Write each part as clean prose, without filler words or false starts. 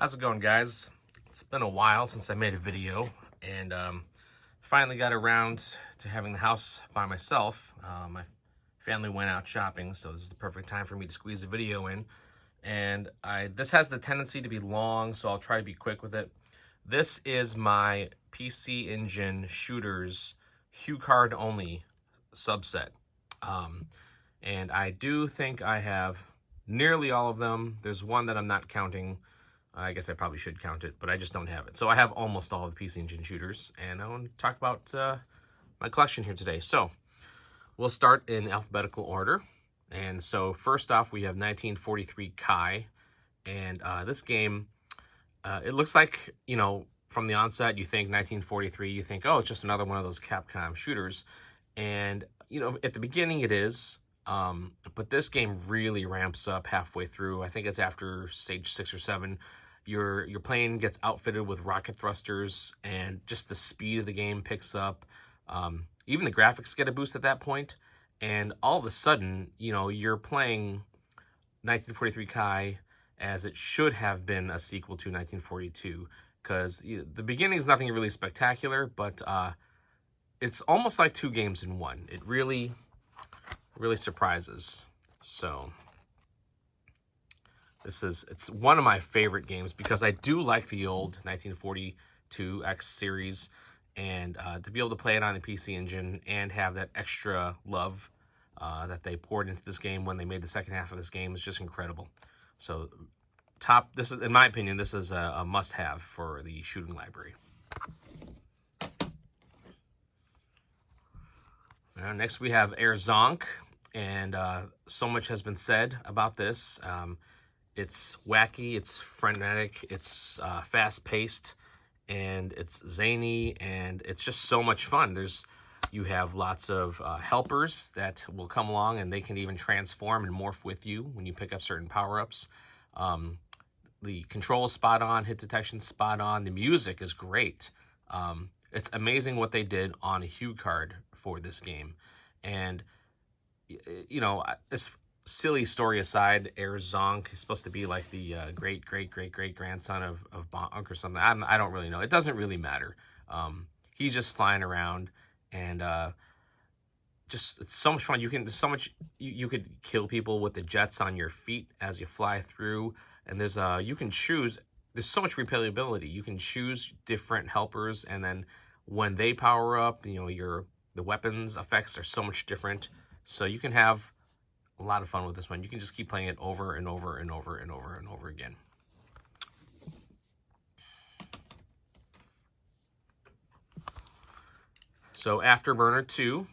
How's it going, guys? It's been a while since I made a video, and finally got around to having the house by myself. My family went out shopping, so this is the perfect time for me to squeeze a video in. And this has the tendency to be long, so I'll try to be quick with it. This is my PC Engine Shooters Hucard only subset. And I do think I have nearly all of them. There's one that I'm not counting. I guess I probably should count it, but I just don't have it. So I have almost all of the PC Engine shooters, and I want to talk about my collection here today. So we'll start in alphabetical order. And so first off, we have 1943 Kai. And this game, it looks like, you know, from the onset, you think 1943, you think, oh, it's just another one of those Capcom shooters. And, you know, at the beginning it is, but this game really ramps up halfway through. I think it's after stage 6 or 7. Your plane gets outfitted with rocket thrusters, and just the speed of the game picks up. Even the graphics get a boost at that point, and all of a sudden, you know, you're playing 1943 Kai as it should have been a sequel to 1942, because the beginning is nothing really spectacular, but it's almost like 2 games in one. It really surprises. So it's one of my favorite games because I do like the old 1942 X series, and to be able to play it on the PC Engine and have that extra love that they poured into this game when they made the second half of this game is just incredible. So this is, in my opinion, this is a must-have for the shooting library. Next we have Air Zonk, and so much has been said about this. It's wacky, it's frenetic, it's fast-paced, and it's zany, and it's just so much fun. You have lots of helpers that will come along, and they can even transform and morph with you when you pick up certain power-ups. The control is spot on, hit detection spot on, the music is great. It's amazing what they did on a Hucard for this game. And, you know, this silly story aside, Air Zonk is supposed to be like the great-great-great-great-grandson of Bonk or something. I don't really know. It doesn't really matter. He's just flying around, and just it's so much fun. There's so much you could kill people with the jets on your feet as you fly through, and you can choose. There's so much replayability. You can choose different helpers, and then when they power up, you know, the weapons effects are so much different. So you can have a lot of fun with this one. You can just keep playing it over and over and over and over and over again. So Afterburner 2,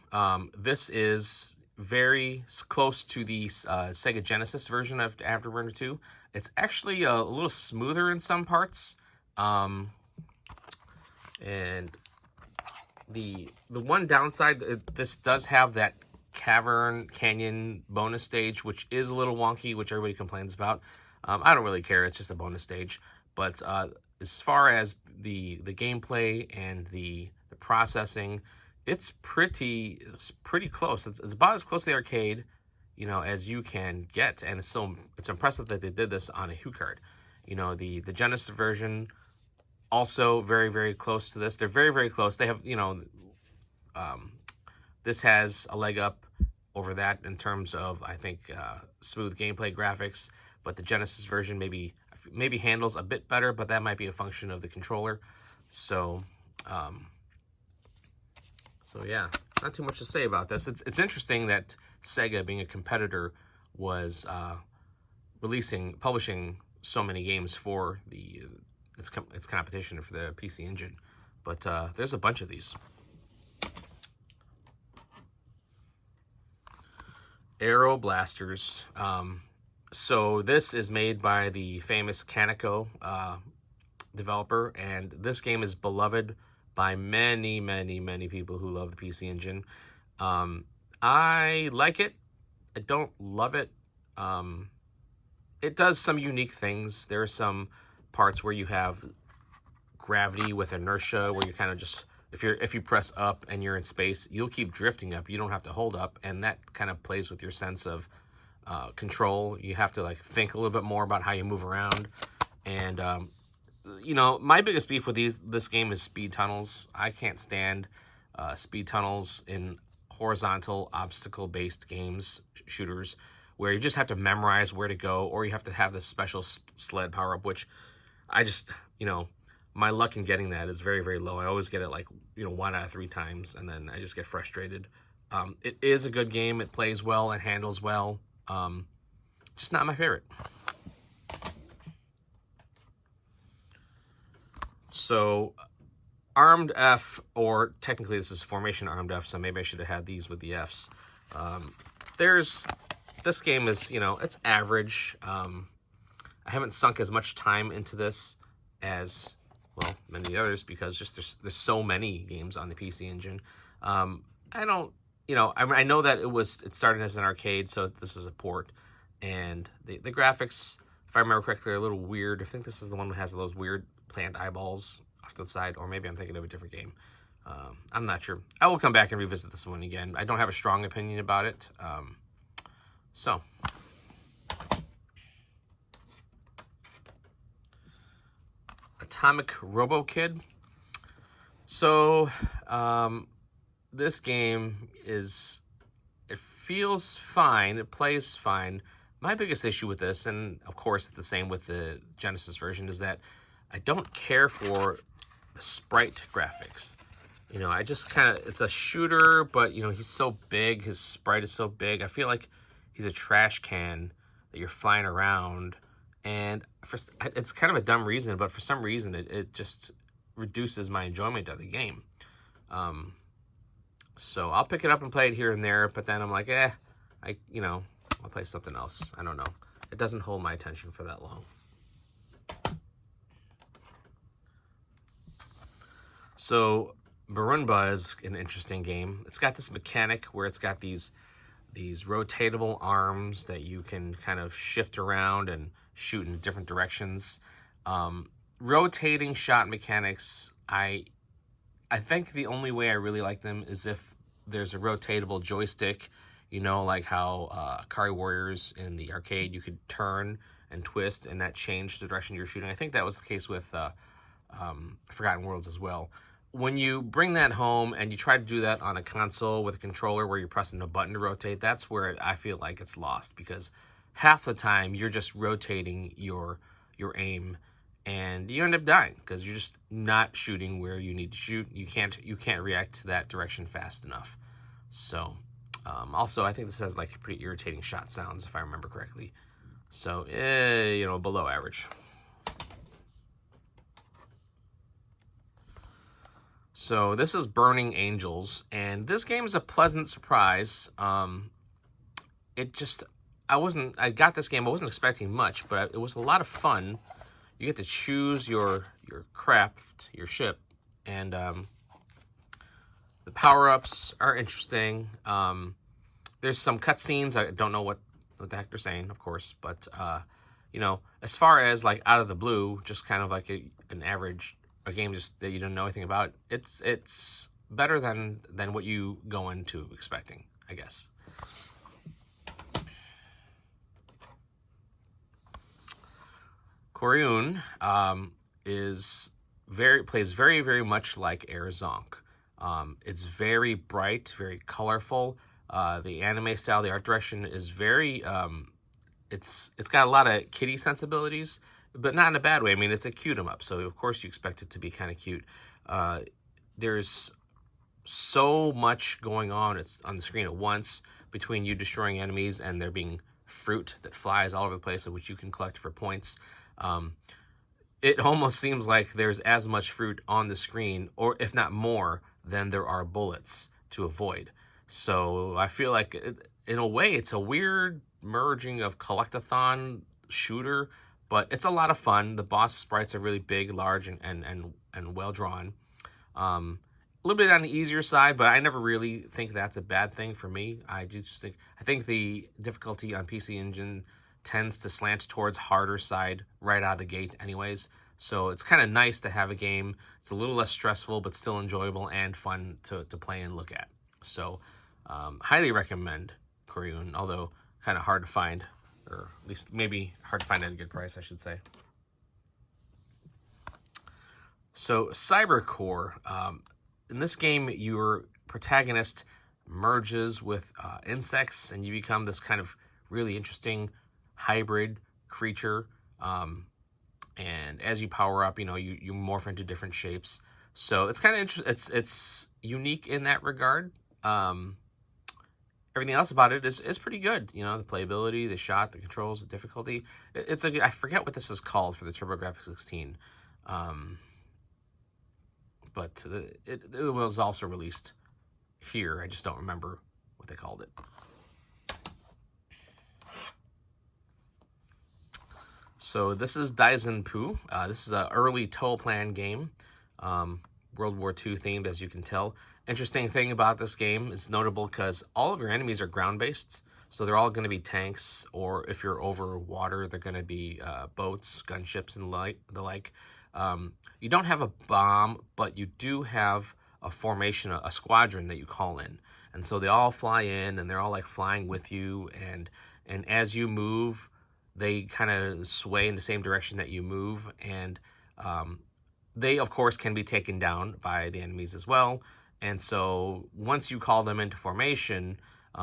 this is very close to the Sega Genesis version of Afterburner 2. It's actually a little smoother in some parts. And the one downside, this does have that cavern canyon bonus stage, which is a little wonky, which everybody complains about. I don't really care. It's just a bonus stage. But as far as the gameplay and the processing, it's pretty close. It's about as close to the arcade, you know, as you can get, and it's impressive that they did this on a Hucard. You know, the Genesis version also very close to this. They're very close. They have, you know, this has a leg up over that in terms of, I think, smooth gameplay graphics, but the Genesis version maybe handles a bit better, but that might be a function of the controller. So yeah, not too much to say about this. It's interesting that Sega, being a competitor, was publishing so many games for its competition for the PC Engine, but there's a bunch of these. Aero Blasters. So this is made by the famous Kaneko developer, and this game is beloved by many people who love the PC Engine. I like it. I don't love it. It does some unique things. There are some parts where you have gravity with inertia, where you kind of just, if you press up and you're in space, you'll keep drifting up. You don't have to hold up, and that kind of plays with your sense of control. You have to like think a little bit more about how you move around. And you know, my biggest beef with this game is speed tunnels. I can't stand speed tunnels in horizontal obstacle-based games, shooters, where you just have to memorize where to go, or you have to have this special sled power-up, which I just, you know, my luck in getting that is very, very low. I always get it like, you know, 1 out of 3 times, and then I just get frustrated. It is a good game. It plays well and handles well. Just not my favorite. So, Armed F, or technically this is Formation Armed F, so maybe I should have had these with the Fs. This game is, you know, it's average. I haven't sunk as much time into this as, well, many others, because just there's so many games on the PC Engine. I don't, you know, I know that it started as an arcade, so this is a port, and the graphics, if I remember correctly, are a little weird. I think this is the one that has those weird plant eyeballs off to the side, or maybe I'm thinking of a different game. I'm not sure. I will come back and revisit this one again. I don't have a strong opinion about it. So, Atomic Robo Kid. So, this game it feels fine, it plays fine. My biggest issue with this, and of course it's the same with the Genesis version, is that I don't care for the sprite graphics. You know, I just kind of, it's a shooter, but, you know, he's so big, his sprite is so big. I feel like he's a trash can that you're flying around, and it's kind of a dumb reason, but for some reason it just reduces my enjoyment of the game. So I'll pick it up and play it here and there, but then I'm like, you know, I'll play something else. I don't know. It doesn't hold my attention for that long. So Barunba is an interesting game. It's got this mechanic where it's got these rotatable arms that you can kind of shift around and shoot in different directions. Rotating shot mechanics, I think the only way I really like them is if there's a rotatable joystick, you know, like how Akari Warriors in the arcade, you could turn and twist and that changed the direction you're shooting. I think that was the case with Forgotten Worlds as well. When you bring that home and you try to do that on a console with a controller where you're pressing a button to rotate, that's where I feel like it's lost, because half the time you're just rotating your aim and you end up dying because you're just not shooting where you need to shoot. You can't react to that direction fast enough. So also I think this has like pretty irritating shot sounds, if I remember correctly. So you know, below average. So this is Burning Angels, and this game is a pleasant surprise. I got this game, I wasn't expecting much, but it was a lot of fun. You get to choose your craft, your ship, and the power-ups are interesting. There's some cutscenes, I don't know what the heck they're saying, of course, but you know, as far as like out of the blue, just kind of like an average game just that you don't know anything about, it's better than what you go into expecting, I guess. Koryun plays very, very much like Air Zonk. It's very bright, very colorful. The anime style, the art direction is very it's got a lot of kiddie sensibilities, but not in a bad way. I mean, it's a cute 'em up, so of course you expect it to be kind of cute. There's so much going on. It's on the screen at once, between you destroying enemies and there being fruit that flies all over the place, which you can collect for points. It almost seems like there's as much fruit on the screen, or if not more, than there are bullets to avoid. So I feel like, in a way, it's a weird merging of collectathon shooter, but it's a lot of fun. The boss sprites are really big, large, and well drawn. A little bit on the easier side, but I never really think that's a bad thing for me. I think the difficulty on PC Engine tends to slant towards harder side right out of the gate anyways. So it's kind of nice to have a game. It's a little less stressful, but still enjoyable and fun to play and look at. So highly recommend Koryun, although kind of hard to find, or at least maybe hard to find at a good price, I should say. So Cybercore, in this game, your protagonist merges with insects, and you become this kind of really interesting hybrid creature. And as you power up, you morph into different shapes. So it's kind of interesting. It's unique in that regard. Everything else about it is pretty good. The playability, the shot, the controls, the difficulty. I forget what this is called for the TurboGrafx 16. But it was also released here. I just don't remember what they called it. So this is Daizenpu. This is an early Toll Plan game, World War II themed, as you can tell. Interesting thing about this game is notable because all of your enemies are ground-based, so they're all going to be tanks, or if you're over water, they're going to be boats, gunships, and the like. You don't have a bomb, but you do have a formation, a squadron that you call in. And so they all fly in, and they're all like flying with you, and as you move, they kind of sway in the same direction that you move, and they, of course, can be taken down by the enemies as well. And so once you call them into formation,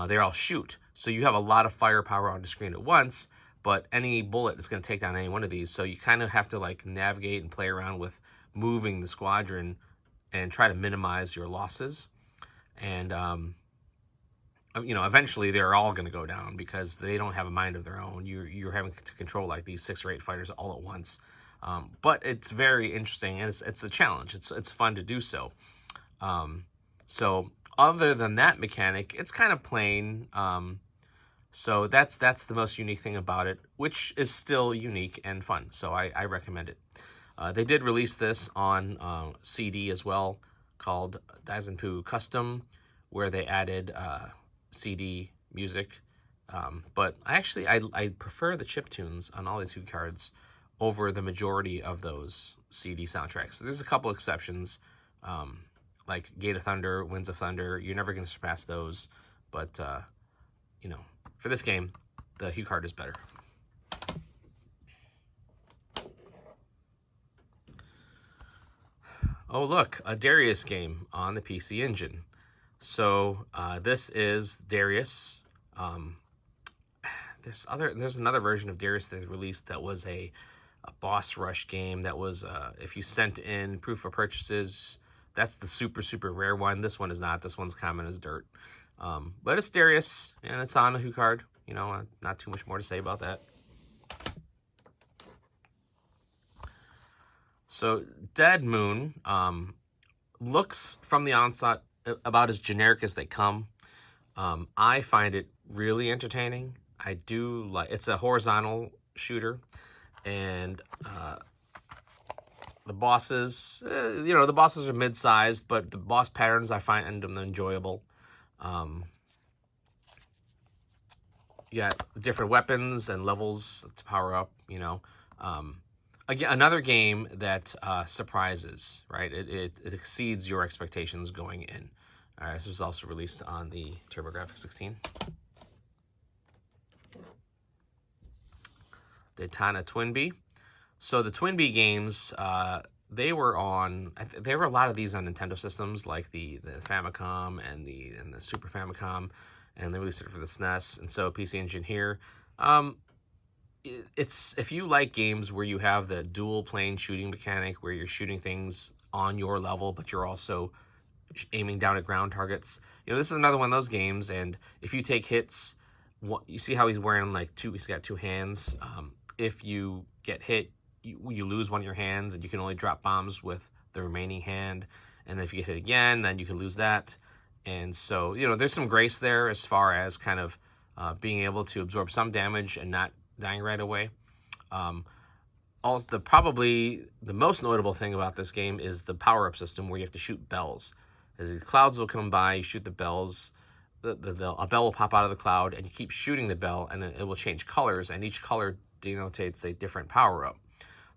they all shoot. So you have a lot of firepower on the screen at once, but any bullet is going to take down any one of these. So you kind of have to like navigate and play around with moving the squadron and try to minimize your losses. And, eventually they're all going to go down because they don't have a mind of their own. You're having to control like these 6 or 8 fighters all at once. But it's very interesting, and it's a challenge. It's fun to do so. So other than that mechanic, it's kind of plain. So that's the most unique thing about it, which is still unique and fun. So I recommend it. They did release this on CD as well, called Daizenpu Custom, where they added CD music. But I prefer the chiptunes on all these Hucards over the majority of those CD soundtracks. So there's a couple exceptions, like Gate of Thunder, Winds of Thunder. You're never going to surpass those. But, for this game, the Hucard is better. Oh, look, a Darius game on the PC Engine. So this is Darius. There's another version of Darius that released that was a boss rush game that was, if you sent in proof of purchases, that's the super rare one. This one is not. This one's common as dirt. But it's Darius, and it's on a Hucard. Not too much more to say about that. So Dead Moon looks from the onset about as generic as they come. I find it really entertaining. I do like. It's a horizontal shooter, and the bosses, the bosses are mid-sized, but the boss patterns I find them enjoyable. You got different weapons and levels to power up. Again, another game that surprises, right? It exceeds your expectations going in. All right, this was also released on the TurboGrafx 16. Daytona Twinbee. So the Twinbee games, they were a lot of these on Nintendo systems, like the Famicom and the Super Famicom, and they released it for the SNES, and so PC Engine here. It's if you like games where you have the dual plane shooting mechanic, where you're shooting things on your level, but you're also aiming down at ground targets. This is another one of those games, and if you take hits, you see how he's wearing he's got 2 hands. If you get hit, you lose one of your hands, and you can only drop bombs with the remaining hand. And then if you get hit again, then you can lose that. And so, there's some grace there as far as kind of being able to absorb some damage and not dying right away. Also, probably the most notable thing about this game is the power-up system, where you have to shoot bells. As the clouds will come by, you shoot the bells, a bell will pop out of the cloud, and you keep shooting the bell, and it will change colors, and each color denotates a different power-up.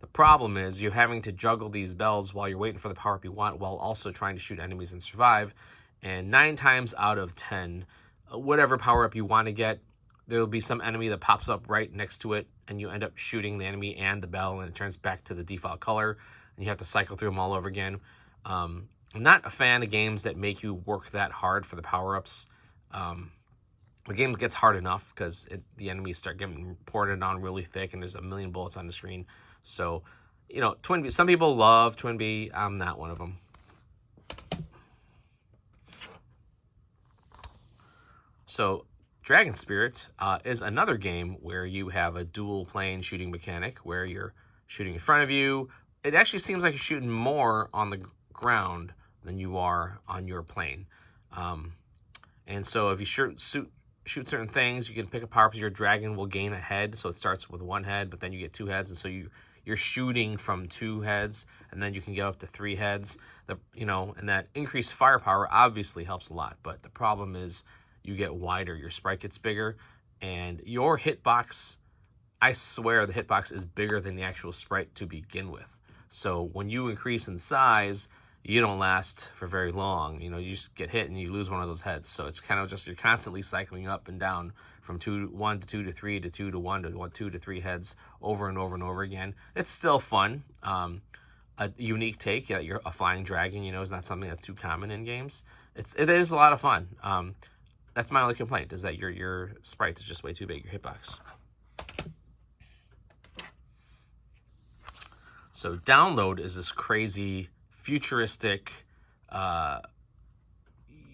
The problem is you're having to juggle these bells while you're waiting for the power-up you want, while also trying to shoot enemies and survive. And 9 times out of 10, whatever power-up you want to get, there'll be some enemy that pops up right next to it, and you end up shooting the enemy and the bell, and it turns back to the default color. and you have to cycle through them all over again. I'm not a fan of games that make you work that hard for the power-ups. The game gets hard enough because the enemies start getting ported on really thick, and there's a million bullets on the screen. So, you know, some people love Twin Bee. I'm not one of them. So, Dragon Spirit is another game where you have a dual plane shooting mechanic where you're shooting in front of you. It actually seems like you're shooting more on the ground than you are on your plane. And so if you shoot certain things, you can pick up power-ups. Your dragon will gain a head, so it starts with one head, but then you get two heads, and so you're shooting from two heads, and then you can get up to three heads. And that increased firepower obviously helps a lot, but the problem is you get wider, your sprite gets bigger, and your hitbox, I swear the hitbox is bigger than the actual sprite to begin with. So when you increase in size, you don't last for very long. You know, you just get hit and you lose one of those heads. So it's kind of just, you're constantly cycling up and down from 1 to 2 to 3 to 2 to 1 to 1, 2 to 3 heads over and over and over again. It's still fun. A unique take. You're a flying dragon, you know, is not something that's too common in games. It is a lot of fun. That's my only complaint, is that your sprite is just way too big, your hitbox. So Download is this crazy futuristic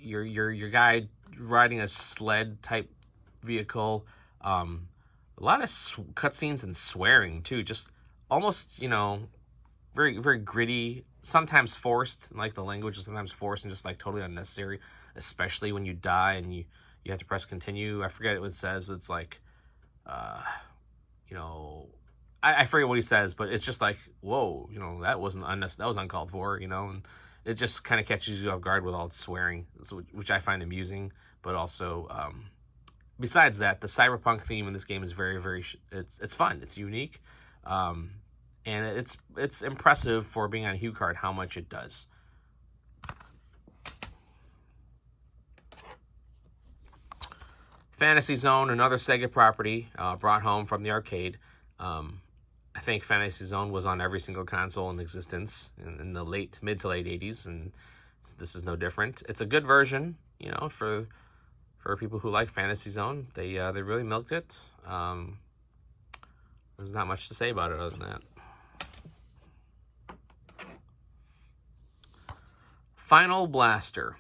your guy riding a sled type vehicle. A lot of cutscenes and swearing too, just almost, you know, very, very gritty, sometimes forced, like the language is sometimes forced and just like totally unnecessary, especially when you die and you have to press continue. I forget what it says, but it's like you know, I forget what he says, but it's just like, whoa, you know, that was uncalled for, you know, and it just kind of catches you off guard with all its swearing, which I find amusing. But also, besides that, the cyberpunk theme in this game is very, very, it's fun, it's unique, and it's impressive for being on Hucard how much it does. Fantasy Zone, another Sega property, brought home from the arcade. I think Fantasy Zone was on every single console in existence in the mid to late 80s, and this is no different. It's a good version, you know, for people who like Fantasy Zone. They really milked it. There's not much to say about it other than that. Final Blaster.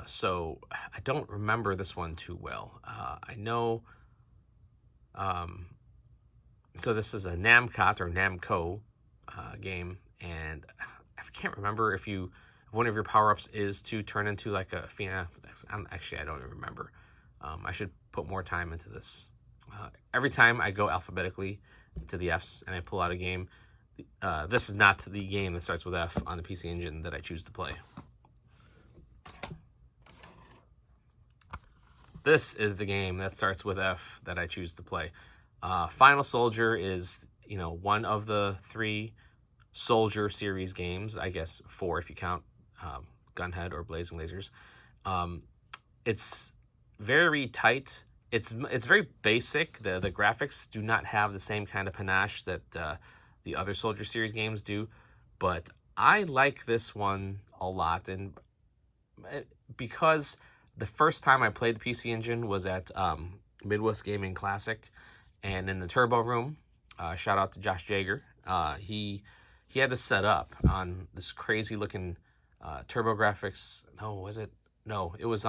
So I don't remember this one too well. I know. So this is a Namcot or Namco game, and I can't remember if one of your power-ups is to turn into like a Fina. Actually, I don't even remember. I should put more time into this. Every time I go alphabetically to the Fs and I pull out a game, this is not the game that starts with F on the PC Engine that I choose to play. This is the game that starts with F that I choose to play. Final Soldier is, you know, one of the 3 Soldier series games, I guess 4 if you count Gunhead or Blazing Lasers. It's very tight. It's very basic. The graphics do not have the same kind of panache that the other Soldier series games do, but I like this one a lot, and because the first time I played the PC Engine was at Midwest Gaming Classic, and in the Turbo Room, shout out to Josh Jager, he had this set up on this crazy looking Turbo Graphics. No, was it? No, it was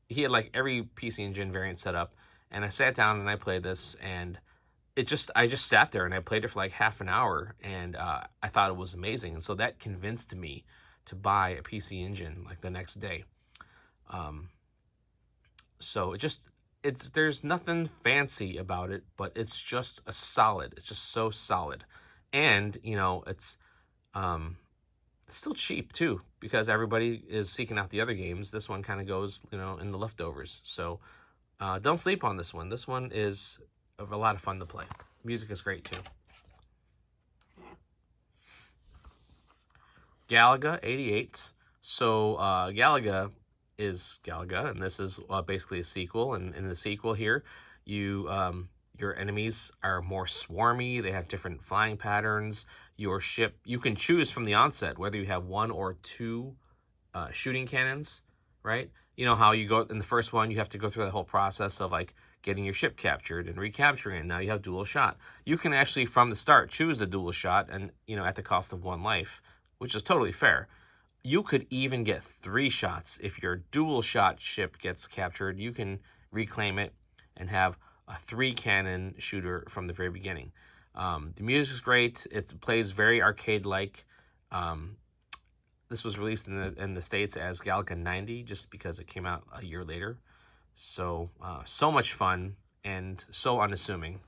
he had like every PC Engine variant set up, and I sat down and I played this, and I just sat there and I played it for like half an hour, and I thought it was amazing, and so that convinced me to buy a PC Engine like the next day. So there's nothing fancy about it, but it's just it's just so solid. And, you know, it's still cheap too, because everybody is seeking out the other games. This one kind of goes, you know, in the leftovers. So don't sleep on this one. This one is a lot of fun to play. Music is great too. Galaga 88. So Galaga is Galaga, and this is basically a sequel. And in the sequel here, you your enemies are more swarmy. They have different flying patterns. Your ship, you can choose from the onset whether you have 1 or 2 shooting cannons, right? You know how you go in the first one, you have to go through the whole process of like getting your ship captured and recapturing it. Now you have dual shot. You can actually from the start choose the dual shot, and at the cost of 1 life, which is totally fair. You could even get 3 shots. If your dual shot ship gets captured, you can reclaim it and have a 3 cannon shooter from the very beginning. The music's great. It plays very arcade-like. This was released in the States as Galaga 90 just because it came out a year later. So, so much fun and so unassuming.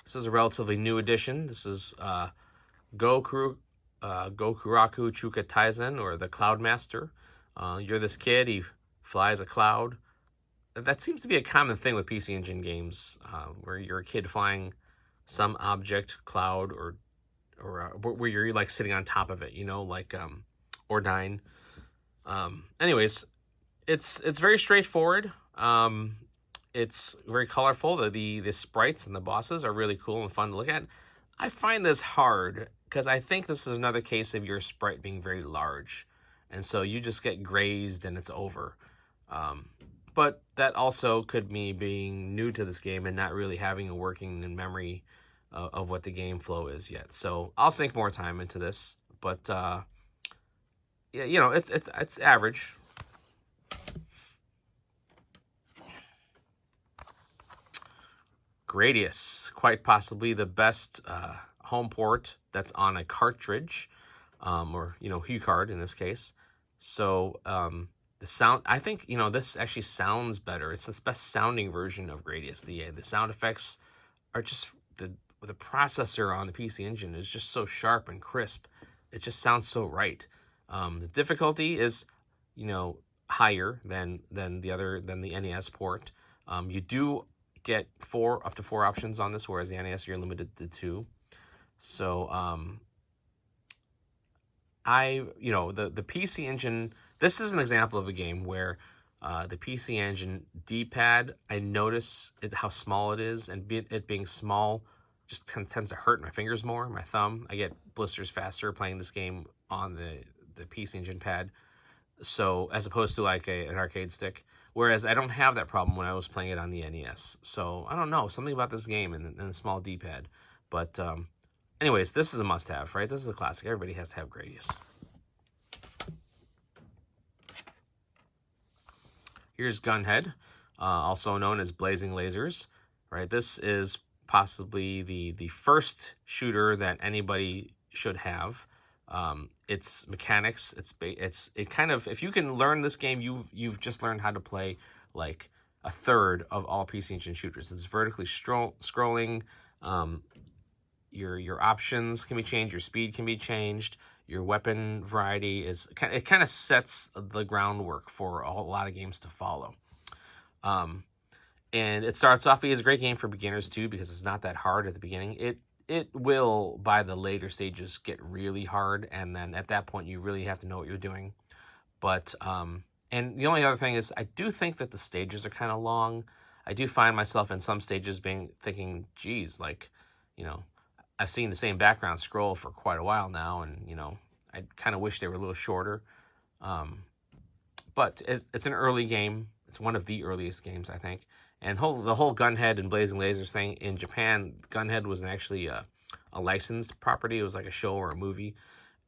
This is a relatively new edition. This is Gokuraku Chuka Taizen, or the Cloud Master. You're this kid, he flies a cloud. That seems to be a common thing with PC Engine games, where you're a kid flying some object, cloud, or where you're like sitting on top of it, like Ordine. Anyways, it's very straightforward. It's very colorful. The sprites and the bosses are really cool and fun to look at. I find this hard because I think this is another case of your sprite being very large, and so you just get grazed and it's over. But that also could me being new to this game and not really having a working in memory of what the game flow is yet. So I'll sink more time into this, but yeah, it's average. Gradius, quite possibly the best home port that's on a cartridge, or Hucard in this case. So the sound, I think this actually sounds better. It's the best sounding version of Gradius. The sound effects are just the processor on the PC Engine is just so sharp and crisp. It just sounds so right. The difficulty is higher than the NES port. You do get up to 4 options on this, whereas the NES you're limited to 2. So the PC Engine, this is an example of a game where the PC Engine D-pad, I notice how small it is, and it being small just tends to hurt my fingers more, my thumb. I get blisters faster playing this game on the PC Engine pad, so as opposed to like an arcade stick. Whereas I don't have that problem when I was playing it on the NES. So I don't know, something about this game and the small D-pad. But anyways, this is a must-have, right? This is a classic. Everybody has to have Gradius. Here's Gunhead, also known as Blazing Lasers, right? This is possibly the first shooter that anybody should have. Its mechanics, it kind of, if you can learn this game, you've just learned how to play like a third of all PC Engine shooters. It's vertically scrolling. Your options can be changed. Your speed can be changed. Your weapon variety it kind of sets the groundwork for a lot of games to follow. And it starts off as a great game for beginners too, because it's not that hard at the beginning. It will, by the later stages, get really hard, and then at that point you really have to know what you're doing. But and the only other thing is, I do think that the stages are kind of long. I do find myself in some stages thinking, geez, like, I've seen the same background scroll for quite a while now, and I kind of wish they were a little shorter. But it's an early game. It's one of the earliest games, I think. And the whole Gunhead and Blazing Lasers thing in Japan, Gunhead was actually a licensed property. It was like a show or a movie,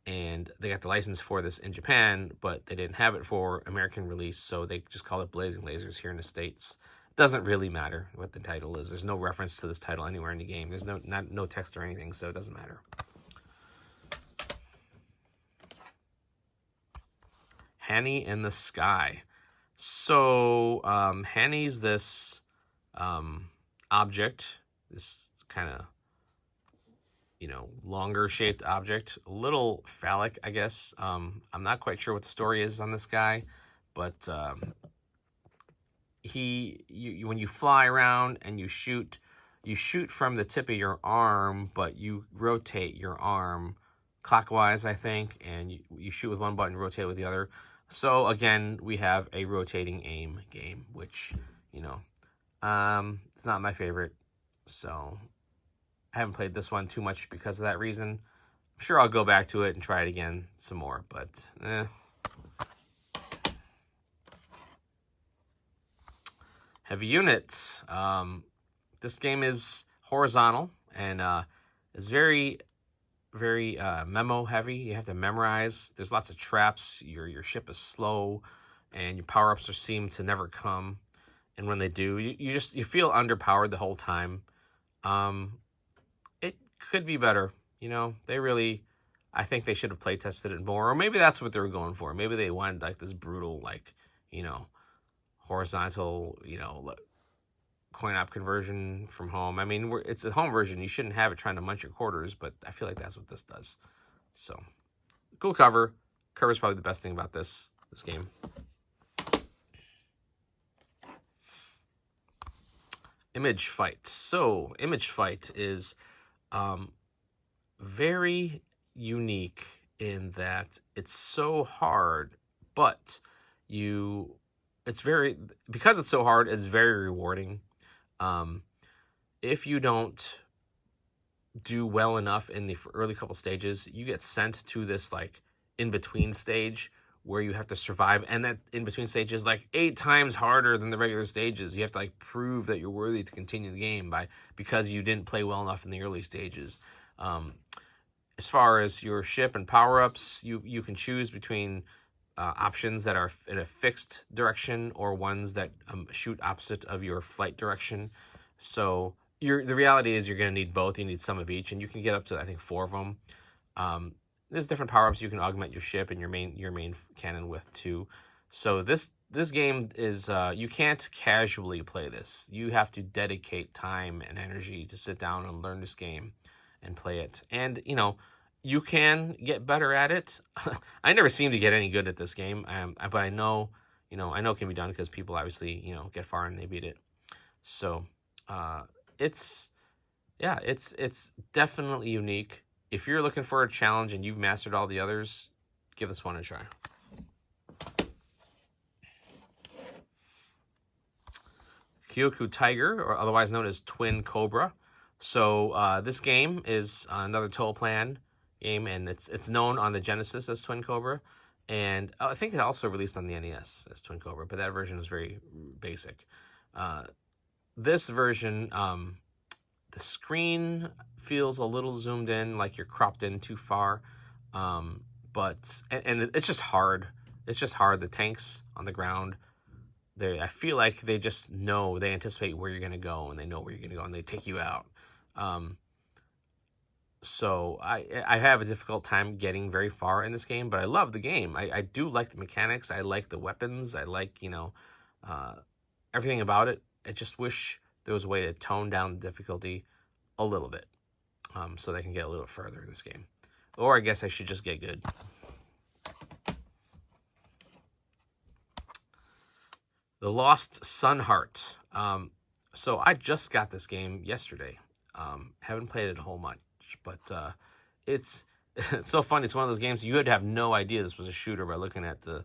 and they got the license for this in Japan, but they didn't have it for American release, so they just called it Blazing Lasers here in the States. It doesn't really matter what the title is. There's no reference to this title anywhere in the game. There's no text or anything, so it doesn't matter. Hanny in the Sky. So Hanny's this object, this kind of longer shaped object, a little phallic, I guess. I'm not quite sure what the story is on this guy, but when you fly around and you shoot from the tip of your arm, but you rotate your arm clockwise, I think, and you shoot with one button, rotate with the other. So again, we have a rotating aim game, which, you know, it's not my favorite. So I haven't played this one too much because of that reason. I'm sure I'll go back to it and try it again some more, but Heavy units. This game is horizontal and is very, very memo heavy. You have to memorize. There's lots of traps. Your ship is slow, and your power ups seem to never come. And when they do, you feel underpowered the whole time. It could be better. You know, I think they should have play tested it more, or maybe that's what they were going for. Maybe they wanted like this brutal, like, you know, horizontal, you know, coin op conversion from home. I mean, it's a home version. You shouldn't have it trying to munch your quarters, but I feel like that's what this does. So, cool cover. Cover's probably the best thing about this game. Image Fight. So, Image Fight is very unique in that it's so hard, but because it's so hard, it's very rewarding. If you don't do well enough in the early couple stages, you get sent to this like in-between stage where you have to survive, and that in-between stage is like 8 times harder than the regular stages. You have to like prove that you're worthy to continue the game because you didn't play well enough in the early stages. As far as your ship and power-ups, you can choose between options that are in a fixed direction or ones that shoot opposite of your flight direction. So the reality is you're going to need both. You need some of each, and you can get up to, I think, 4 of them. There's different power-ups you can augment your ship and your main cannon with too. So this game is you can't casually play this. You have to dedicate time and energy to sit down and learn this game and play it. And, you know, you can get better at it. I never seem to get any good at this game, but I know it can be done because people obviously, you know, get far and they beat it. So it's definitely unique. If you're looking for a challenge and you've mastered all the others, give this one a try. Kyoku Tiger, or otherwise known as Twin Cobra. So this game is another Toll Plan game, and it's known on the Genesis as Twin Cobra, and I think it also released on the NES as Twin Cobra, but that version was very basic. This version, the screen feels a little zoomed in, like you're cropped in too far, but it's just hard. It's just hard. The tanks on the ground, I feel like they just know, they anticipate where you're going to go, and they know where you're going to go, and they take you out. So I have a difficult time getting very far in this game, but I love the game. I do like the mechanics. I like the weapons. I like, you know, everything about it. I just wish there was a way to tone down the difficulty a little bit, so they can get a little further in this game. Or I guess I should just get good. The Lost Sun Heart. So I just got this game yesterday. Haven't played it a whole much, but it's so fun. It's one of those games you would have no idea this was a shooter by looking at the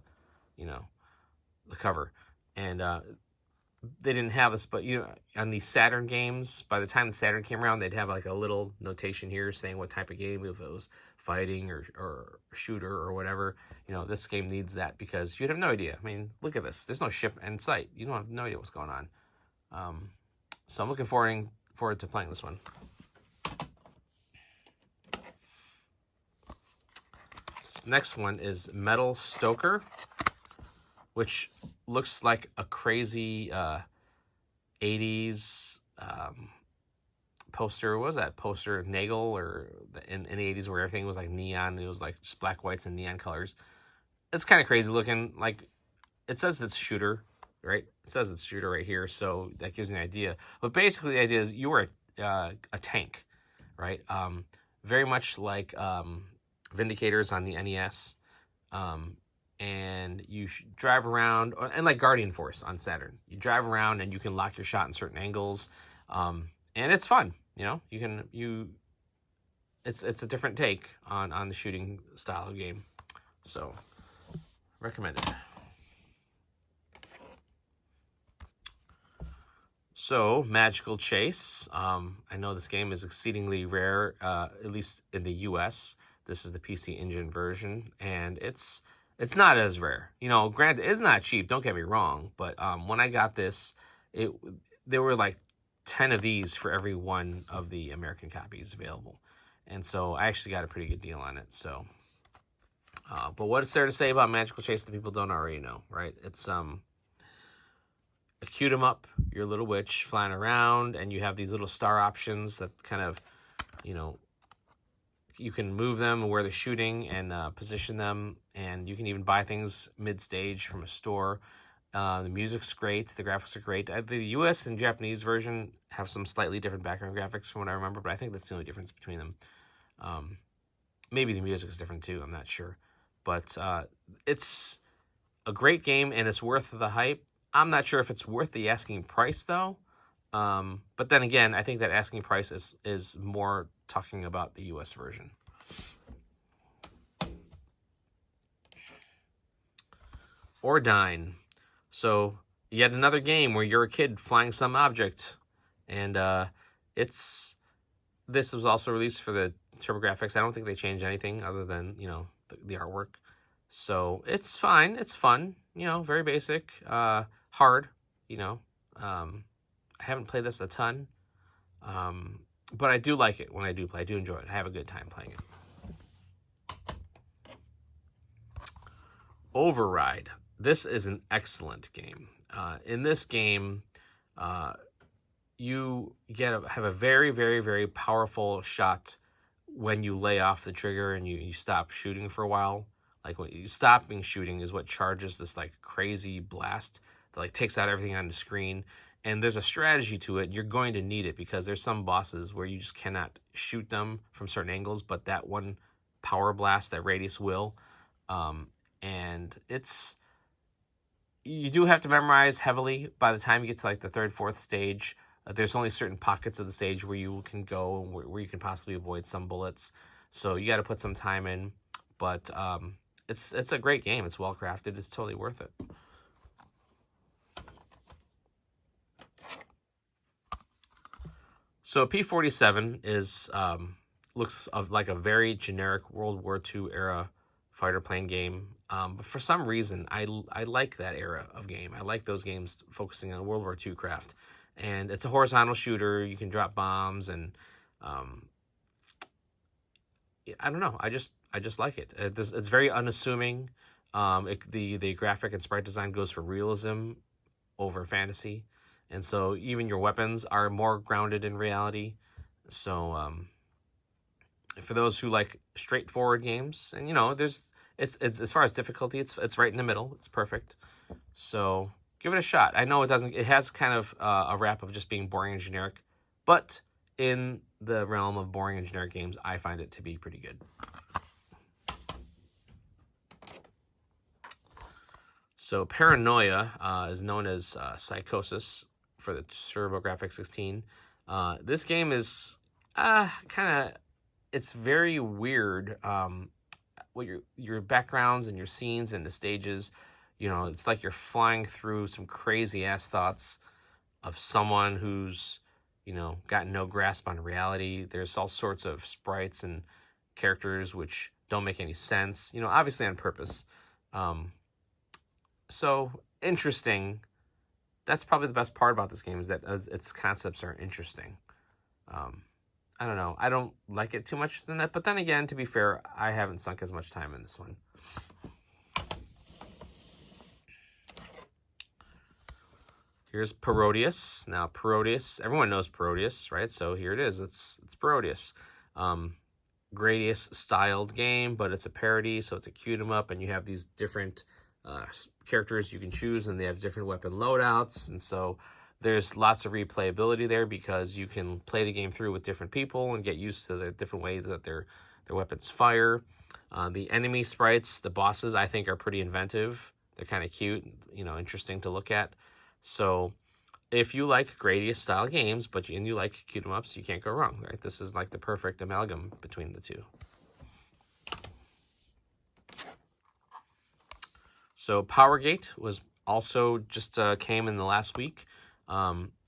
cover. And they didn't have this, but on these Saturn games, by the time the Saturn came around, they'd have like a little notation here saying what type of game, if it was fighting or shooter or whatever. This game needs that because you'd have no idea. I mean, look at this. There's no ship in sight. You don't have no idea what's going on. So I'm looking forward to playing this one. This next one is Metal Stoker, which looks like a crazy 80s poster. What was that poster? Nagel, or in the 80s where everything was like neon. It was like just black, whites, and neon colors. It's kind of crazy looking. Like, it says it's shooter, right? It says it's shooter right here, so that gives you an idea. But basically the idea is you were a tank, right? Very much like Vindicators on the NES. And you drive around, and like Guardian Force on Saturn. You drive around and you can lock your shot in certain angles, and it's fun. It's a different take on the shooting style of game. So Recommended. So, Magical Chase. I know this game is exceedingly rare, at least in the US. This is the PC Engine version, and it's not as rare. You know, granted, it's not cheap, don't get me wrong, but when I got this, there were like 10 of these for every one of the American copies available. And so I actually got a pretty good deal on it. So, but what is there to say about Magical Chase that people don't already know, right? It's a cute 'em up. You're a little witch flying around, and you have these little star options that kind of, you know, you can move them where they're shooting and position them, and you can even buy things mid-stage from a store. The music's great. The graphics are great. The US and Japanese version have some slightly different background graphics from what I remember, but I think that's the only difference between them. Maybe the music is different too. I'm not sure. But it's a great game, and it's worth the hype. I'm not sure if it's worth the asking price, though. But then again, I think that asking price is more talking about the US version. Ordine. So, yet another game where you're a kid flying some object. And this was also released for the TurboGrafx. I don't think they changed anything other than, you know, the artwork. So, it's fine. It's fun. You know, very basic. Hard, you know. I haven't played this a ton. But I do like it when I do play. I do enjoy it. I have a good time playing it. Override. This is an excellent game. In this game, you have a very, very, very powerful shot when you lay off the trigger and you stop shooting for a while. Like, when you stopping shooting is what charges this like crazy blast that like takes out everything on the screen. And there's a strategy to it. You're going to need it because there's some bosses where you just cannot shoot them from certain angles, but that one power blast, that radius will. And you do have to memorize heavily by the time you get to like the third, fourth stage. There's only certain pockets of the stage where you can go and where you can possibly avoid some bullets. So you got to put some time in. But it's a great game. It's well crafted. It's totally worth it. So P-47 looks like a very generic World War II era fighter plane game. But for some reason, I like that era of game. I like those games focusing on World War II craft. And it's a horizontal shooter. You can drop bombs, and I don't know. I just like it. It's very unassuming. The graphic and sprite design goes for realism over fantasy. And so even your weapons are more grounded in reality. So for those who like straightforward games, and you know, it's as far as difficulty, it's right in the middle. It's perfect. So give it a shot. I know it has kind of a rap of just being boring and generic, but in the realm of boring and generic games, I find it to be pretty good. So Paranoia is known as Psychosis for the TurboGrafx 16. This game is it's very weird. What your backgrounds and your scenes and the stages, you know, it's like you're flying through some crazy ass thoughts of someone who's, you know, got no grasp on reality. There's all sorts of sprites and characters which don't make any sense, you know, obviously on purpose. So interesting. That's probably the best part about this game, is that its concepts are interesting. I don't know. I don't like it too much than that. But then again, to be fair, I haven't sunk as much time in this one. Here's Parodius. Now, Parodius, everyone knows Parodius, right? So here it is. It's Parodius. Gradius styled game, but it's a parody, so it's a cute 'em up, and you have these different characters you can choose, and they have different weapon loadouts, and so there's lots of replayability there because you can play the game through with different people and get used to the different ways that their weapons fire. The enemy sprites, the bosses, I think are pretty inventive. They're kind of cute, you know, interesting to look at. So if you like Gradius style games, and you like cute 'em ups, you can't go wrong, right? This is like the perfect amalgam between the two. So Powergate was also just came in the last week.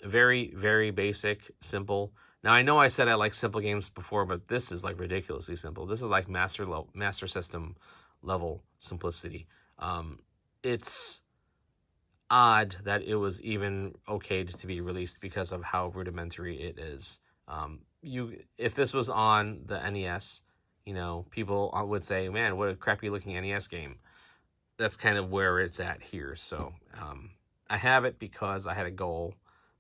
Very, very basic, simple. Now, I know I said I like simple games before, but this is like ridiculously simple. This is like Master System level simplicity. It's odd that it was even okayed to be released because of how rudimentary it is. If this was on the NES, people would say, man, what a crappy looking NES game. That's kind of where it's at here. So I have it because I had a goal,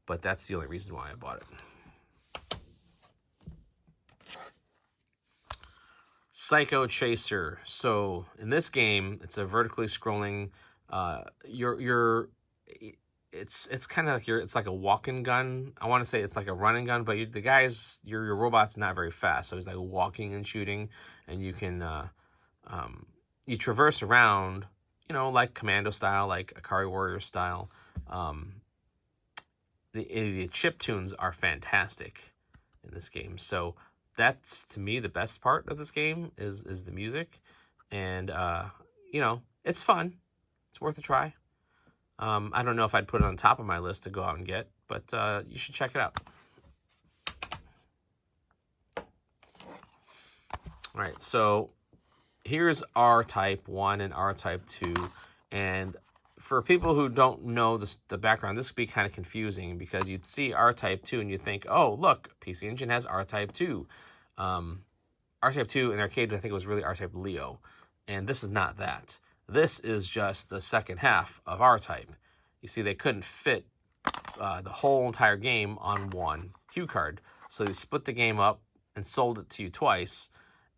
but that's the only reason why I bought it. Psycho Chaser. So in this game, it's a vertically scrolling. It's kind of like it's like a walking gun. I want to say it's like a running gun, but your robot's not very fast, so he's like walking and shooting, and you can you traverse around, like Commando style, like Akari Warrior style. The chip tunes are fantastic in this game, so that's to me the best part of this game is the music, and it's fun. It's worth a try. I don't know if I'd put it on top of my list to go out and get, but you should check it out. All right, so here's R-Type 1 and R-Type 2, and for people who don't know the background, this could be kind of confusing because you'd see R-Type 2 and you'd think, oh, look, PC Engine has R-Type 2. R-Type 2 in arcade, I think it was really R-Type Leo, and this is not that. This is just the second half of R-Type. You see, they couldn't fit the whole entire game on one Hucard, so they split the game up and sold it to you twice,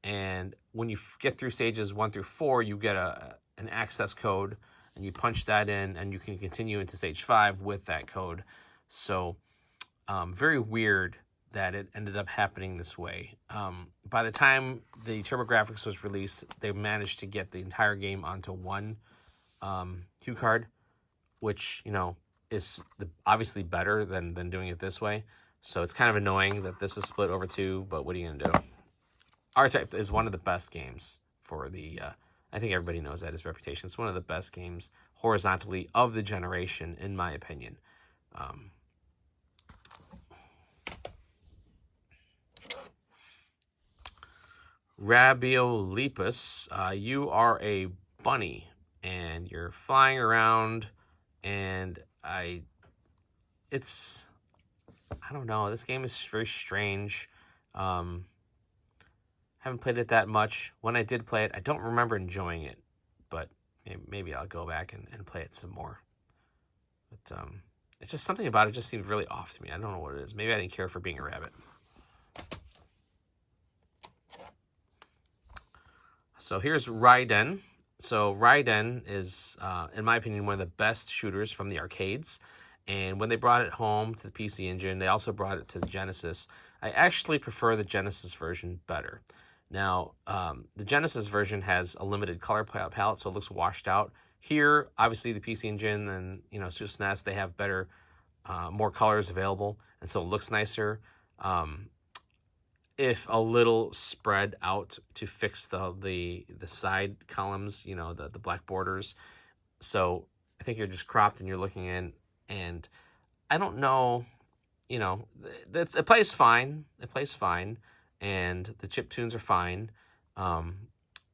and when you get through stages 1 through 4, you get an access code, and you punch that in, and you can continue into stage 5 with that code. So, very weird that it ended up happening this way. By the time the TurboGrafx was released, they managed to get the entire game onto one Hucard, which, is obviously better than doing it this way. So it's kind of annoying that this is split over 2, but what are you going to do? R-Type is one of the best games for the... I think everybody knows that, his reputation. It's one of the best games horizontally of the generation, in my opinion. Rabiolepus, you are a bunny, and you're flying around, and I don't know, this game is very strange. Haven't played it that much. When I did play it, I don't remember enjoying it, but maybe I'll go back and play it some more. But it's just something about it just seemed really off to me. I don't know what it is. Maybe I didn't care for being a rabbit. So here's Raiden. So Raiden is, in my opinion, one of the best shooters from the arcades. And when they brought it home to the PC Engine, they also brought it to the Genesis. I actually prefer the Genesis version better. Now, the Genesis version has a limited color palette, so it looks washed out. Here, obviously, the PC Engine and SNES, they have better, more colors available, and so it looks nicer. If a little spread out to fix the side columns, the black borders. So I think you're just cropped and you're looking in, and I don't know, it plays fine. It plays fine, and the chip tunes are fine.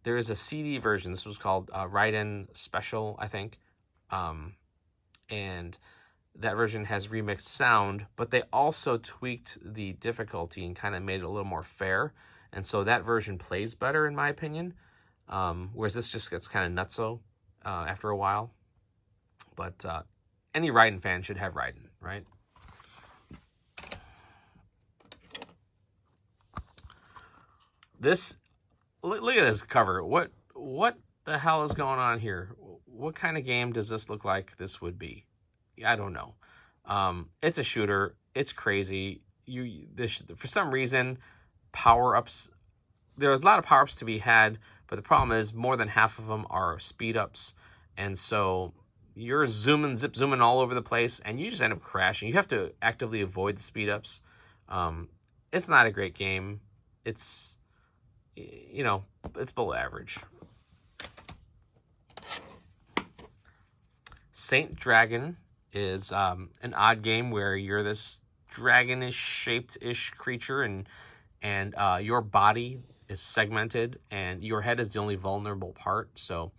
There is a CD version. This was called Raiden Special, I think, and that version has remixed sound, but they also tweaked the difficulty and kind of made it a little more fair, and so that version plays better, in my opinion, whereas this just gets kind of nutso after a while. But any Raiden fan should have Raiden, right? Look at this cover. What the hell is going on here? What kind of game does this look like this would be? I don't know. It's a shooter. It's crazy. For some reason, power-ups... There are a lot of power-ups to be had, but the problem is more than half of them are speed-ups, and so you're zooming all over the place, and you just end up crashing. You have to actively avoid the speed-ups. It's not a great game. It's, it's below average. Saint Dragon is an odd game where you're this dragonish shaped-ish creature, and your body is segmented, and your head is the only vulnerable part. So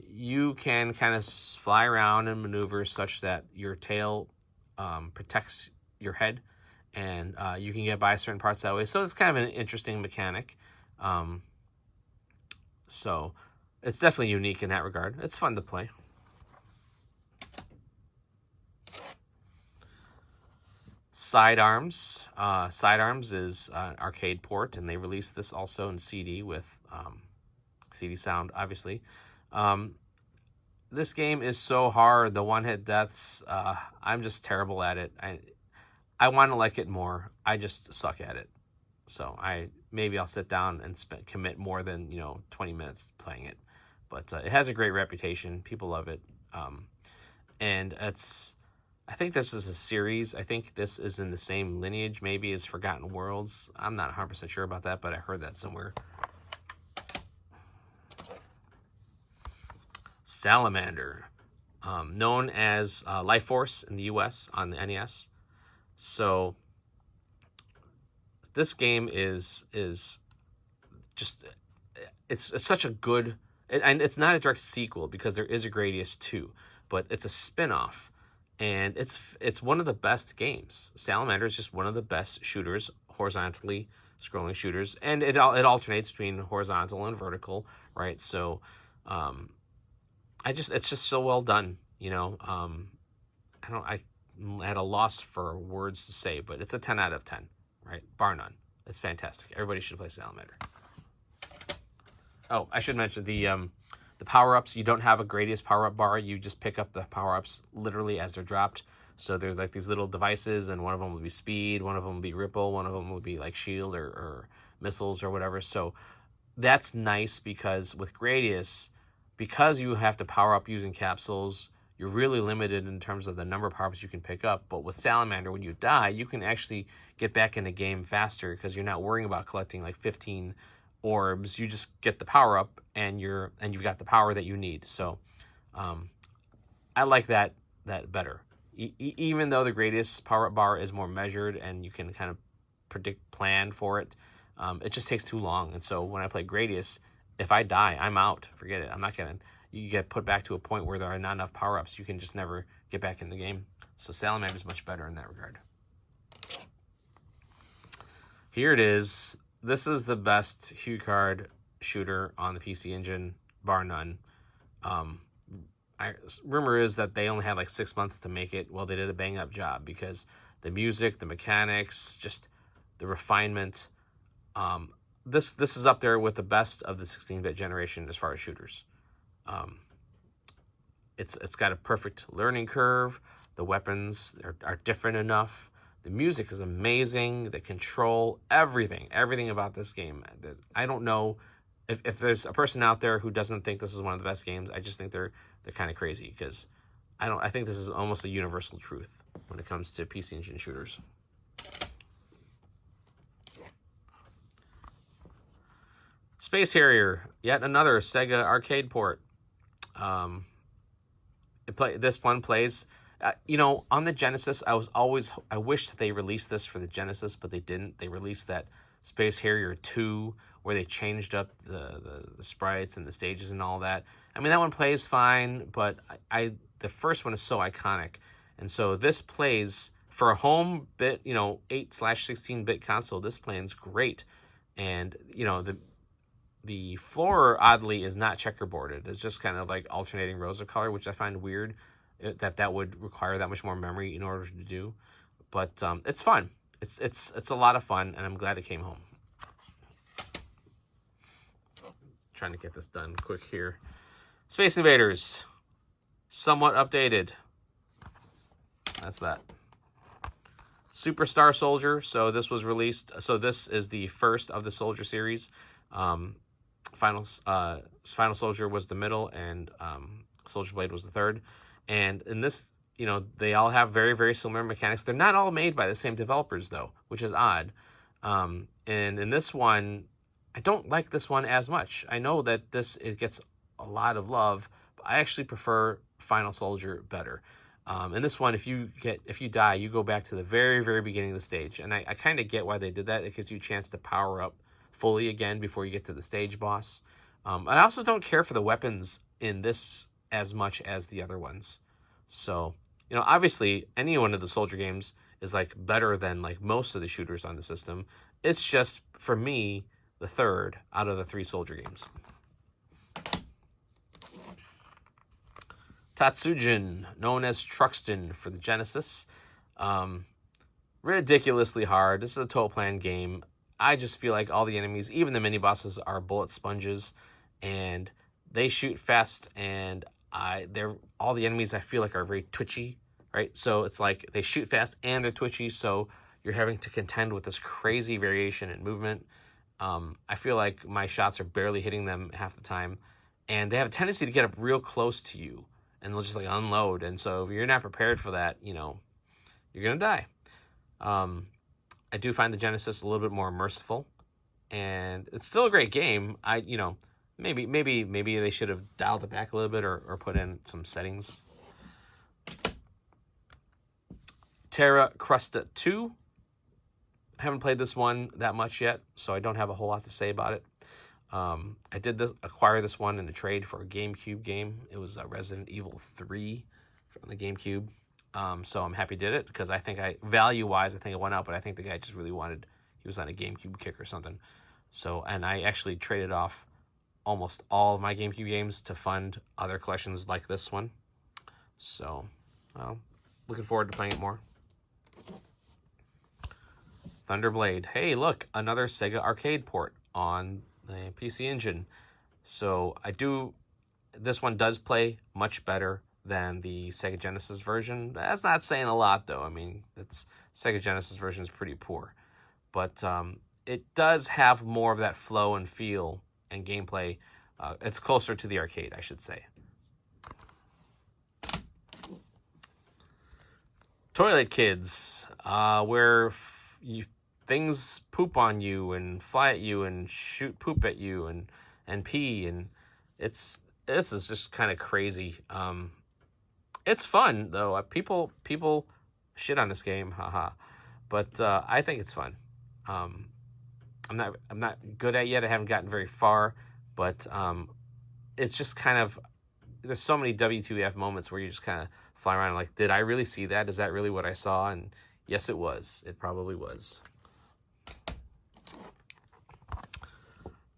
you can kind of fly around and maneuver such that your tail protects your head, and you can get by certain parts that way. So it's kind of an interesting mechanic. So it's definitely unique in that regard. It's fun to play. Sidearms. Sidearms is an arcade port, and they released this also in CD with CD sound, obviously. This game is so hard. The one-hit deaths, I'm just terrible at it. I want to like it more. I just suck at it. So maybe I'll sit down and commit more than 20 minutes playing it. But it has a great reputation. People love it. And I think this is a series. I think this is in the same lineage maybe as Forgotten Worlds. I'm not 100% sure about that, but I heard that somewhere. Salamander, known as Life Force in the US on the NES. So this game is just, it's such a good, and it's not a direct sequel because there is a Gradius 2, but it's a spin-off, and it's one of the best games. Salamander is just one of the best shooters, horizontally scrolling shooters, and it alternates between horizontal and vertical, right? So it's just so well done, I'm at a loss for words to say, but it's a 10 out of 10, right? Bar none. It's fantastic. Everybody should play Salamander. Oh, I should mention the power-ups. You don't have a Gradius power-up bar. You just pick up the power-ups literally as they're dropped. So there's like these little devices, and one of them will be speed, one of them will be ripple, one of them will be like shield or missiles or whatever. So that's nice because with Gradius, because you have to power up using capsules, you're really limited in terms of the number of power-ups you can pick up. But with Salamander, when you die, you can actually get back in the game faster because you're not worrying about collecting like 15 orbs. You just get the power-up, and you've got the power that you need. So I like that better. Even though the Gradius power-up bar is more measured and you can kind of plan for it, it just takes too long. And so when I play Gradius, if I die, I'm out. Forget it. I'm not going to... You get put back to a point where there are not enough power-ups. You can just never get back in the game. So Salamander is much better in that regard. Here it is. This is the best Hucard shooter on the PC Engine, bar none. Rumor is that they only had like 6 months to make it. Well, they did a bang-up job because the music, the mechanics, just the refinement. This is up there with the best of the 16-bit generation as far as shooters. It's got a perfect learning curve. The weapons are different enough. The music is amazing. The control, everything about this game. I don't know if there's a person out there who doesn't think this is one of the best games. I just think they're kind of crazy because I think this is almost a universal truth when it comes to PC Engine shooters. Space Harrier, yet another Sega arcade port. This one plays, on the Genesis. I wished they released this for the Genesis, but they didn't. They released that Space Harrier 2 where they changed up the sprites and the stages and all that. I mean, that one plays fine, but the first one is so iconic, and so this plays for a home bit, 8/16-bit console. This plays great, and the floor, oddly, is not checkerboarded. It's just kind of like alternating rows of color, which I find weird that would require that much more memory in order to do. But it's fun. It's a lot of fun, and I'm glad it came home. Trying to get this done quick here. Space Invaders, somewhat updated. That's that. Superstar Soldier. So this was released. So this is the first of the Soldier series. Final Soldier was the middle, and Soldier Blade was the third. And in this, they all have very, very similar mechanics. They're not all made by the same developers, though, which is odd. And in this one, I don't like this one as much. I know that it gets a lot of love. I actually prefer Final Soldier better. In this one, if you die, you go back to the very, very beginning of the stage. And I kind of get why they did that. It gives you a chance to power up fully again before you get to the stage boss. I also don't care for the weapons in this as much as the other ones. So, obviously, any one of the Soldier games is like better than like most of the shooters on the system. It's just, for me, the third out of the 3 Soldier games. Tatsujin, known as Truxton for the Genesis. Ridiculously hard. This is a total plan game. I just feel like all the enemies, even the mini bosses, are bullet sponges, and they shoot fast, and all the enemies I feel like are very twitchy, right? So it's like they shoot fast and they're twitchy, so you're having to contend with this crazy variation in movement. I feel like my shots are barely hitting them half the time, and they have a tendency to get up real close to you, and they'll just like unload. And so if you're not prepared for that, you're gonna die. I do find the Genesis a little bit more merciful, and it's still a great game. Maybe they should have dialed it back a little bit or put in some settings. Terra Crusta 2. I haven't played this one that much yet, so I don't have a whole lot to say about it. I did acquire this one in a trade for a GameCube game. It was Resident Evil 3 from the GameCube. So I'm happy did it, because I think value-wise, I think it went up, but I think the guy just really he was on a GameCube kick or something. So, and I actually traded off almost all of my GameCube games to fund other collections like this one. So, looking forward to playing it more. Thunderblade. Hey, look, another Sega arcade port on the PC Engine. So this one does play much better than the Sega Genesis version. That's not saying a lot, though. I mean, Sega Genesis version is pretty poor. But it does have more of that flow and feel and gameplay. It's closer to the arcade, I should say. Toilet Kids, where things poop on you and fly at you and shoot poop at you and pee, and this is just kind of crazy. It's fun though. People shit on this game, haha. But I think it's fun. I'm not good at it yet. I haven't gotten very far, but it's just kind of, there's so many W2F moments where you just kind of fly around like, did I really see that? Is that really what I saw? And yes, it was. It probably was.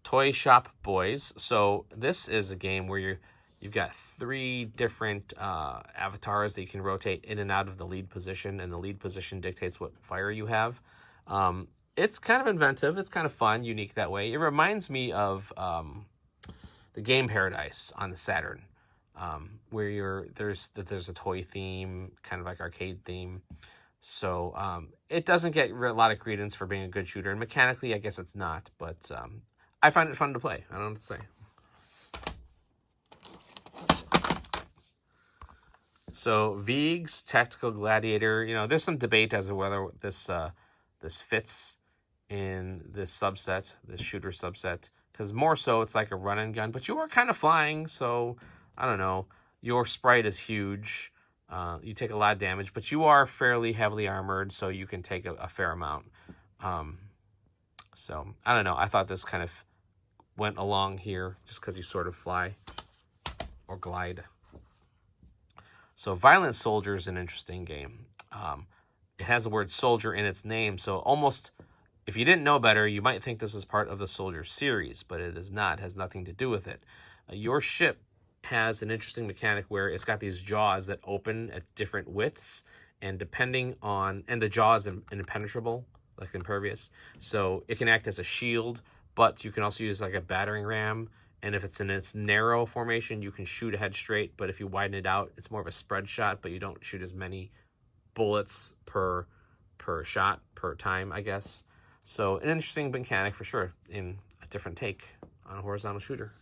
Toy Shop Boys. So this is a game where you've got 3 different avatars that you can rotate in and out of the lead position, and the lead position dictates what fire you have. It's kind of inventive. It's kind of fun, unique that way. It reminds me of the Game Paradise on the Saturn, where there's a toy theme, kind of like arcade theme. So it doesn't get a lot of credence for being a good shooter, and mechanically, I guess it's not. But I find it fun to play. I don't know what to say. So Vig's Tactical Gladiator. There's some debate as to whether this fits in this subset, this shooter subset, because more so it's like a run and gun, but you are kind of flying, so I don't know. Your sprite is huge. You take a lot of damage, but you are fairly heavily armored, so you can take a fair amount. So I don't know. I thought this kind of went along here just because you sort of fly or glide. So Violent Soldier is an interesting game. It has the word soldier in its name, so almost, if you didn't know better, you might think this is part of the Soldier series, but it is not. It has nothing to do with it. Your ship has an interesting mechanic where it's got these jaws that open at different widths, and and the jaw is impenetrable, like impervious, so it can act as a shield, but you can also use like a battering ram, and if it's in its narrow formation, you can shoot ahead straight, but if you widen it out, it's more of a spread shot, but you don't shoot as many bullets per shot per time, I guess. So an interesting mechanic for sure, in a different take on a horizontal shooter.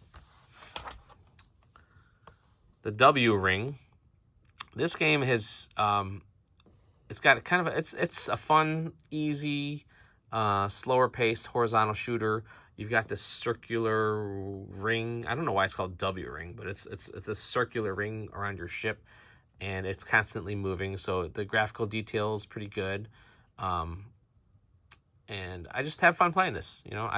The W Ring. This game has it's got kind of it's a fun, easy slower pace horizontal shooter. You've got this circular ring. I don't know why it's called W ring, but it's a circular ring around your ship, and it's constantly moving. So the graphical detail is pretty good. And I just have fun playing this. You know,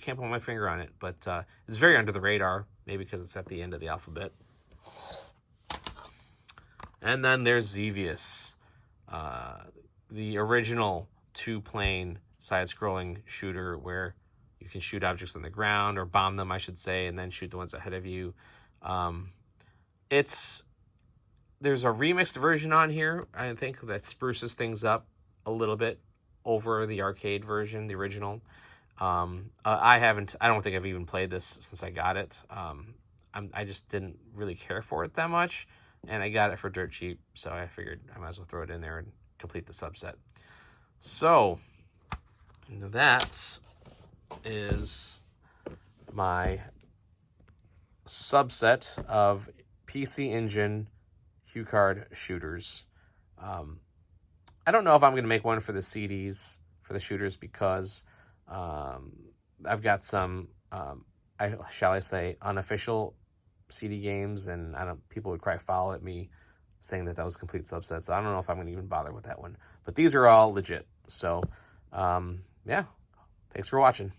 can't put my finger on it, but it's very under the radar, maybe because it's at the end of the alphabet. And then there's Xevious, the original two-plane side-scrolling shooter where you can shoot objects on the ground, or bomb them, I should say, and then shoot the ones ahead of you. There's a remixed version on here, I think, that spruces things up a little bit over the arcade version, the original. I don't think I've even played this since I got it. I just didn't really care for it that much, and I got it for dirt cheap, so I figured I might as well throw it in there and complete the subset. So that is my subset of PC Engine Hucard shooters. I don't know if I'm going to make one for the CDs for the shooters because I've got some, shall I say, unofficial CD games, and people would cry foul at me saying that was a complete subset. So I don't know if I'm going to even bother with that one. But these are all legit. So, yeah, thanks for watching.